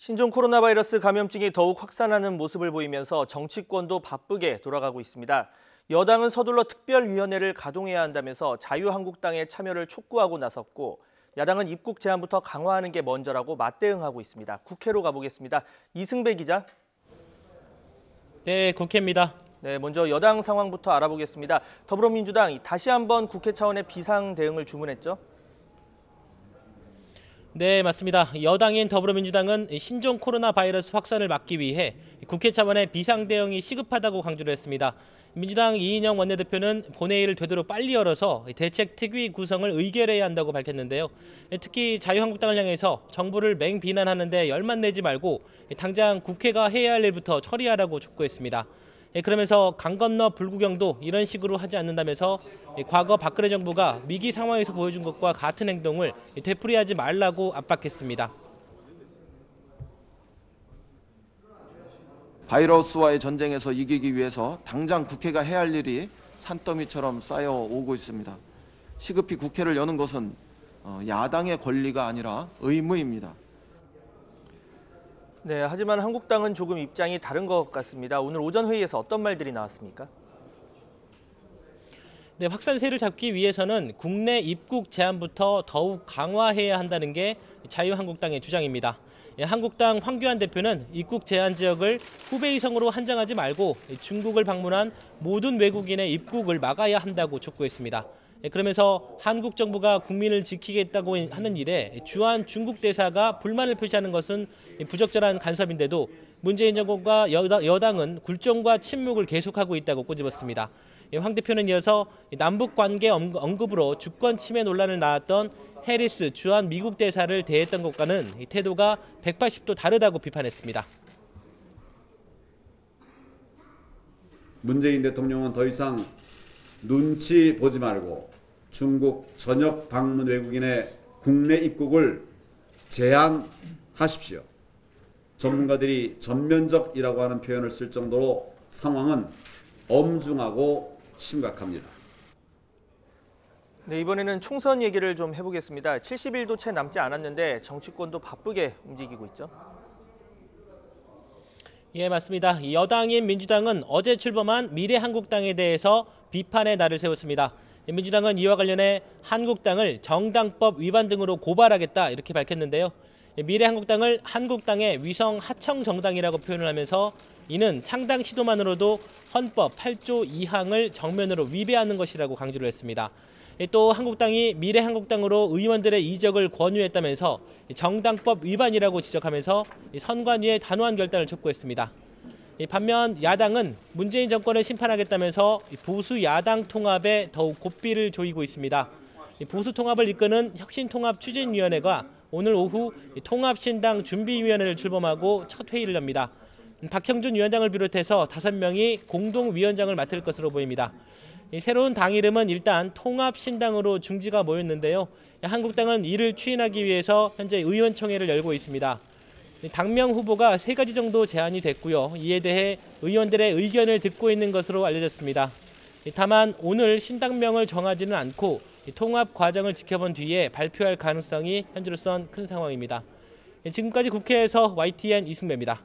신종 코로나 바이러스 감염증이 더욱 확산하는 모습을 보이면서 정치권도 바쁘게 돌아가고 있습니다. 여당은 서둘러 특별위원회를 가동해야 한다면서 자유한국당의 참여를 촉구하고 나섰고, 야당은 입국 제한부터 강화하는 게 먼저라고 맞대응하고 있습니다. 국회로 가보겠습니다. 이승배 기자. 네, 국회입니다. 네, 먼저 여당 상황부터 알아보겠습니다. 더불어민주당 다시 한번 국회 차원의 비상 대응을 주문했죠? 네, 맞습니다. 여당인 더불어민주당은 신종 코로나 바이러스 확산을 막기 위해 국회 차원의 비상 대응이 시급하다고 강조를 했습니다. 민주당 이인영 원내대표는 본회의를 되도록 빨리 열어서 대책 특위 구성을 의결해야 한다고 밝혔는데요. 특히 자유한국당을 향해서 정부를 맹비난하는데 열만 내지 말고 당장 국회가 해야 할 일부터 처리하라고 촉구했습니다. 그러면서 강 건너 불구경도 이런 식으로 하지 않는다면서 과거 박근혜 정부가 위기 상황에서 보여준 것과 같은 행동을 되풀이하지 말라고 압박했습니다. 바이러스와의 전쟁에서 이기기 위해서 당장 국회가 해야 할 일이 산더미처럼 쌓여오고 있습니다. 시급히 국회를 여는 것은 야당의 권리가 아니라 의무입니다. 네, 하지만 한국당은 조금 입장이 다른 것 같습니다. 오늘 오전 회의에서 어떤 말들이 나왔습니까? 네, 확산세를 잡기 위해서는 국내 입국 제한부터 더욱 강화해야 한다는 게 자유한국당의 주장입니다. 한국당 황교안 대표는 입국 제한 지역을 후베이성으로 한정하지 말고 중국을 방문한 모든 외국인의 입국을 막아야 한다고 촉구했습니다. 그러면서 한국 정부가 국민을 지키겠다고 하는 일에 주한 중국 대사가 불만을 표시하는 것은 부적절한 간섭인데도 문재인 정권과 여당은 굴종과 침묵을 계속하고 있다고 꼬집었습니다. 황 대표는 이어서 남북 관계 언급으로 주권 침해 논란을 낳았던 해리스 주한 미국 대사를 대했던 것과는 태도가 180도 다르다고 비판했습니다. 문재인 대통령은 더 이상 눈치 보지 말고 중국 전역 방문 외국인의 국내 입국을 제한하십시오. 전문가들이 전면적이라고 하는 표현을 쓸 정도로 상황은 엄중하고 심각합니다. 네, 이번에는 총선 얘기를 좀 해보겠습니다. 70일도 채 남지 않았는데 정치권도 바쁘게 움직이고 있죠? 예, 맞습니다. 여당인 민주당은 어제 출범한 미래한국당에 대해서 비판의 날을 세웠습니다. 민주당은 이와 관련해 한국당을 정당법 위반 등으로 고발하겠다 이렇게 밝혔는데요. 미래한국당을 한국당의 위성 하청 정당이라고 표현을 하면서 이는 창당 시도만으로도 헌법 8조 2항을 정면으로 위배하는 것이라고 강조를 했습니다. 또 한국당이 미래한국당으로 의원들의 이적을 권유했다면서 정당법 위반이라고 지적하면서 선관위의 단호한 결단을 촉구했습니다. 반면 야당은 문재인 정권을 심판하겠다면서 보수 야당 통합에 더욱 고삐를 조이고 있습니다. 보수 통합을 이끄는 혁신통합추진위원회가 오늘 오후 통합신당 준비위원회를 출범하고 첫 회의를 엽니다. 박형준 위원장을 비롯해서 5명이 공동위원장을 맡을 것으로 보입니다. 새로운 당 이름은 일단 통합신당으로 중지가 모였는데요. 한국당은 이를 추인하기 위해서 현재 의원총회를 열고 있습니다. 당명 후보가 3가지 정도 제안이 됐고요. 이에 대해 의원들의 의견을 듣고 있는 것으로 알려졌습니다. 다만 오늘 신당명을 정하지는 않고 통합 과정을 지켜본 뒤에 발표할 가능성이 현재로선 큰 상황입니다. 지금까지 국회에서 YTN 이승배입니다.